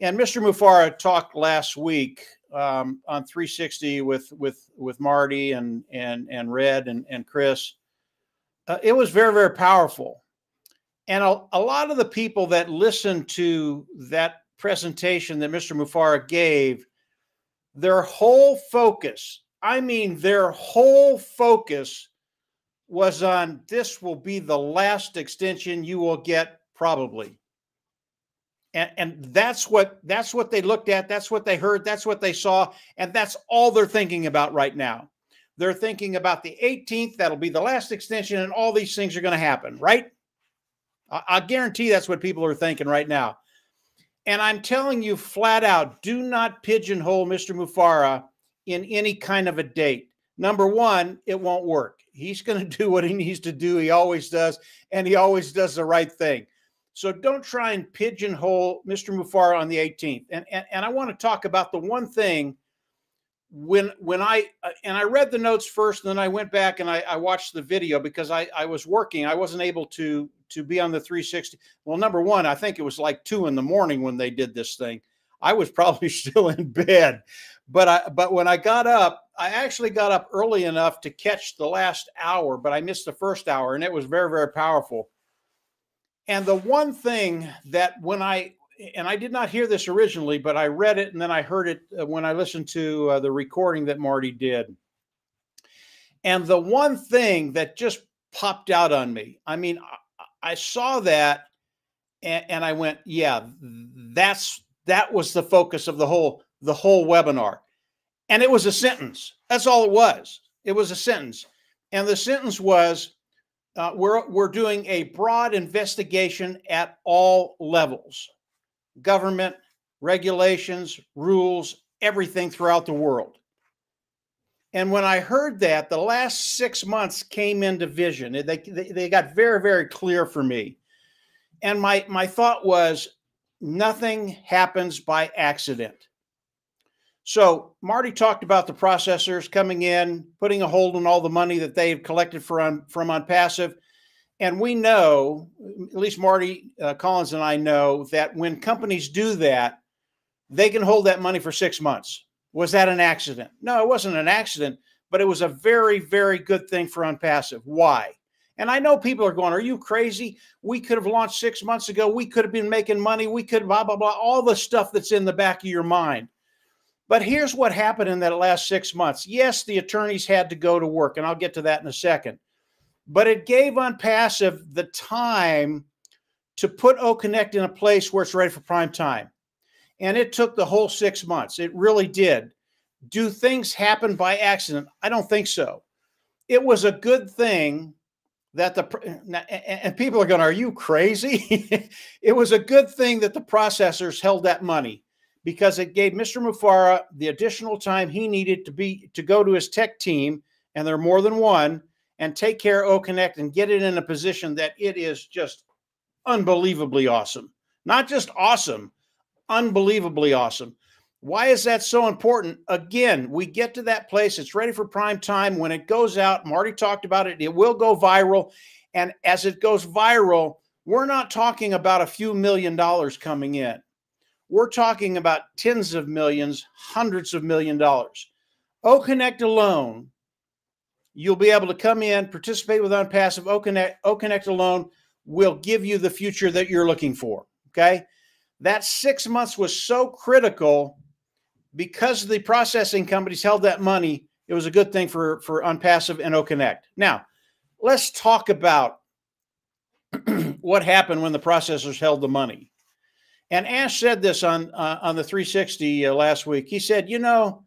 And Mr. Mufareh talked last week on 360 with Marty and Red and Chris. It was very, very powerful. And a lot of the people that listened to that presentation that Mr. Mufareh gave, their whole focus, I mean, their whole focus was on, this will be the last extension you will get probably. And that's what they looked at. That's what they heard. That's what they saw. And that's all they're thinking about right now. They're thinking about the 18th. That'll be the last extension, and all these things are going to happen, right? I guarantee that's what people are thinking right now. And I'm telling you flat out, do not pigeonhole Mr. Mufareh in any kind of a date. Number one, it won't work. He's going to do what he needs to do. He always does, and he always does the right thing. So don't try and pigeonhole Mr. Mufareh on the 18th. And I want to talk about the one thing when I read the notes first, and then I went back and I watched the video because I was working. I wasn't able to be on the 360. Well, number one, I think it was like 2 in the morning when they did this thing. I was probably still in bed, but when I got up, I actually got up early enough to catch the last hour, but I missed the first hour, and it was very, very powerful. And the one thing that I did not hear this originally, but I read it and then I heard it when I listened to the recording that Marty did. And the one thing that just popped out on me, I mean, I saw that and I went, yeah, that was the focus of the whole webinar. And it was a sentence. That's all it was. It was a sentence. And the sentence was, we're doing a broad investigation at all levels, government, regulations, rules, everything throughout the world. And when I heard that, the last 6 months came into vision. They got very, very clear for me. And my thought was, nothing happens by accident. So Marty talked about the processors coming in, putting a hold on all the money that they've collected from OnPassive. And we know, at least Marty Collins and I know, that when companies do that, they can hold that money for 6 months. Was that an accident? No, it wasn't an accident, but it was a very, very good thing for OnPassive. Why? And I know people are going, are you crazy? We could have launched 6 months ago. We could have been making money. We could blah, blah, blah, all the stuff that's in the back of your mind. But here's what happened in that last 6 months. Yes, the attorneys had to go to work, and I'll get to that in a second. But it gave OnPassive the time to put OCONNECT in a place where it's ready for prime time. And it took the whole 6 months. It really did. Do things happen by accident? I don't think so. It was a good thing that and people are going, are you crazy? It was a good thing that the processors held that money, because it gave Mr. Mufareh the additional time he needed to go to his tech team, and there are more than one, and take care of OCONNECT and get it in a position that it is just unbelievably awesome. Not just awesome, unbelievably awesome. Why is that so important? Again, we get to that place. It's ready for prime time. When it goes out, Marty talked about it, it will go viral. And as it goes viral, we're not talking about a few $1 million coming in. We're talking about tens of millions, hundreds of $1 million. OCONNECT alone, you'll be able to come in, participate with OnPassive. OCONNECT alone will give you the future that you're looking for, okay? That 6 months was so critical because the processing companies held that money. It was a good thing for OnPassive and OCONNECT. Now, let's talk about what happened when the processors held the money. And Ash said this on the 360 last week. He said, you know,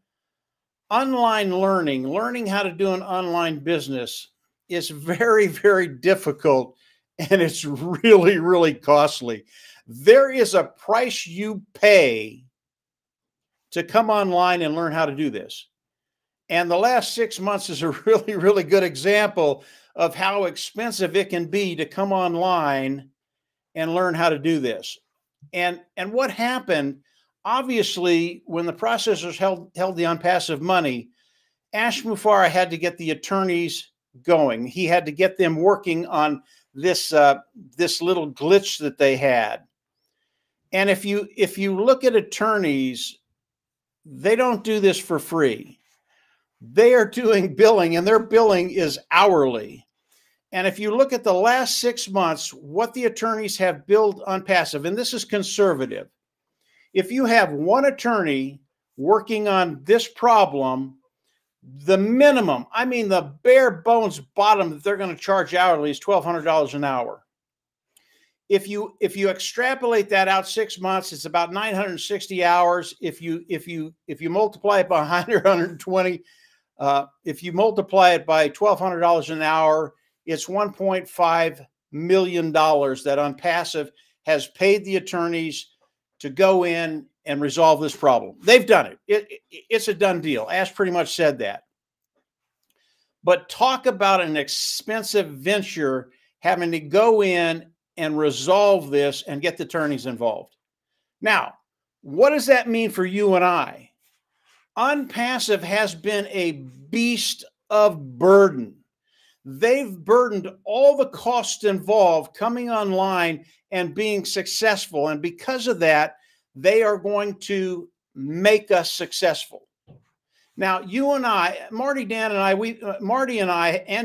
online learning how to do an online business is very, very difficult, and it's really, really costly. There is a price you pay to come online and learn how to do this. And the last 6 months is a really, really good example of how expensive it can be to come online and learn how to do this. And what happened, obviously, when the processors held the OnPassive money, Ash Mufareh had to get the attorneys going. He had to get them working on this little glitch that they had. And if you look at attorneys, they don't do this for free. They are doing billing, and their billing is hourly. And if you look at the last 6 months, what the attorneys have billed OnPassive, and this is conservative. If you have one attorney working on this problem, the minimum, I mean the bare bones bottom that they're going to charge hourly is $1,200 an hour. If you extrapolate that out 6 months, it's about 960 hours. If you multiply it by 120, if you multiply it by $1,200 an hour, it's $1.5 million that OnPassive has paid the attorneys to go in and resolve this problem. They've done it. It's a done deal. Ash pretty much said that. But talk about an expensive venture having to go in and resolve this and get the attorneys involved. Now, what does that mean for you and I? OnPassive has been a beast of burden. They've burdened all the costs involved coming online and being successful. And because of that, they are going to make us successful. Now, you and I, Marty and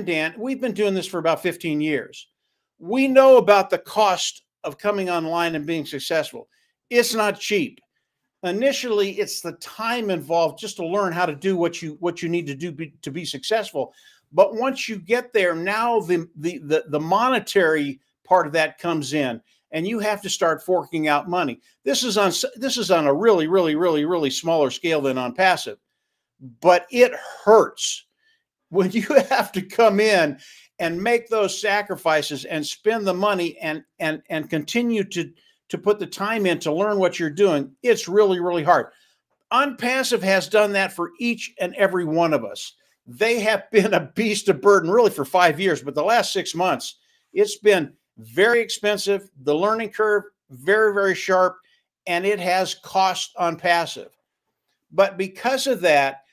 Dan, we've been doing this for about 15 years. We know about the cost of coming online and being successful. It's not cheap. Initially, it's the time involved just to learn how to do what you need to do to be successful. But once you get there, now the monetary part of that comes in, and you have to start forking out money. This is on a really smaller scale than OnPassive, but it hurts when you have to come in and make those sacrifices and spend the money and continue to put the time in to learn what you're doing. It's really hard. OnPassive has done that for each and every one of us. They have been a beast of burden really for 5 years, but the last 6 months, it's been very expensive. The learning curve, very sharp, and it has cost OnPassive. But because of that,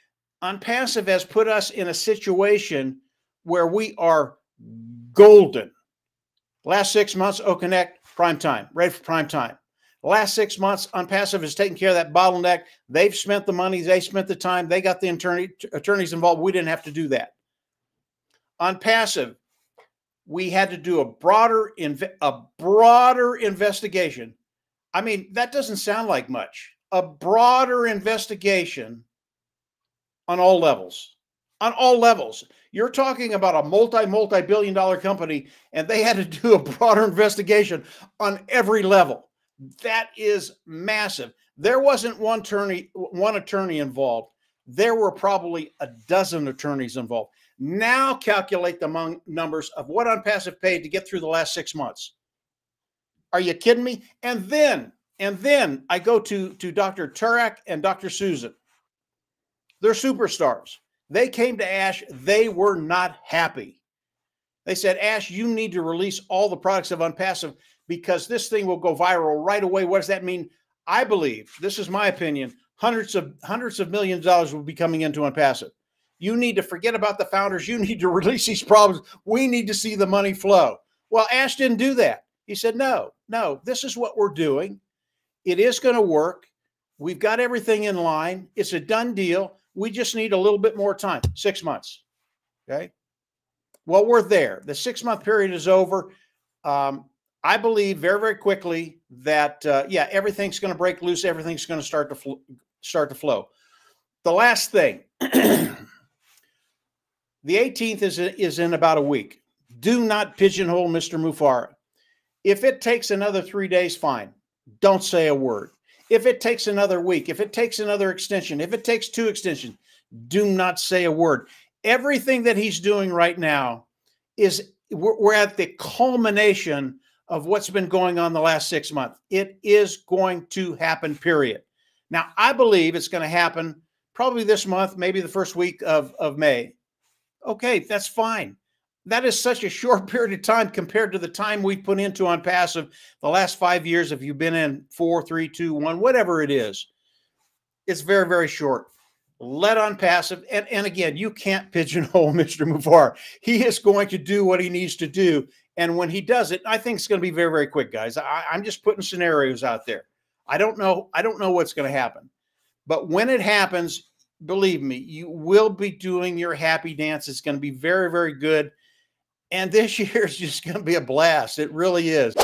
OnPassive has put us in a situation where we are golden. Last 6 months, OCONNECT, prime time, ready for prime time. The last 6 months, OnPassive has taken care of that bottleneck. They've spent the money. They spent the time. They got the attorneys involved. We didn't have to do that. OnPassive, we had to do a broader investigation. I mean, that doesn't sound like much. A broader investigation on all levels. On all levels. You're talking about a multi-billion-dollar company, and they had to do a broader investigation on every level. That is massive. There wasn't one attorney involved. There were probably a dozen attorneys involved. Now calculate the numbers of what OnPassive paid to get through the last 6 months. Are you kidding me? And then I go to Dr. Turek and Dr. Susan. They're superstars. They came to Ash. They were not happy. They said, Ash, you need to release all the products of OnPassive because this thing will go viral right away. What does that mean? I believe, this is my opinion, hundreds of millions of dollars will be coming into OnPassive. You need to forget about the founders. You need to release these problems. We need to see the money flow. Well, Ash didn't do that. He said, no, this is what we're doing. It is going to work. We've got everything in line. It's a done deal. We just need a little bit more time, 6 months. Okay. Well, we're there. The 6-month period is over. I believe very quickly that, yeah, everything's going to break loose. Everything's going to start to flow. The last thing, the 18th is in about a week. Do not pigeonhole Mr. Mufareh. If it takes another 3 days, fine. Don't say a word. If it takes another week, if it takes another extension, if it takes 2 extensions, do not say a word. Everything that he's doing right now is, we're at the culmination of what's been going on the last 6 months. It is going to happen, period. Now, I believe it's going to happen probably this month, maybe the first week of May. Okay, that's fine. That is such a short period of time compared to the time we put into OnPassive the last 5 years. If you've been in 4, 3, 2, 1, whatever it is, it's very short. Let OnPassive, and again, you can't pigeonhole Mr. Mufareh. He is going to do what he needs to do. And when he does it, I think it's going to be very quick, guys. I'm just putting scenarios out there. I don't know what's going to happen. But when it happens, believe me, you will be doing your happy dance. It's going to be very, very good. And this year is just going to be a blast. It really is.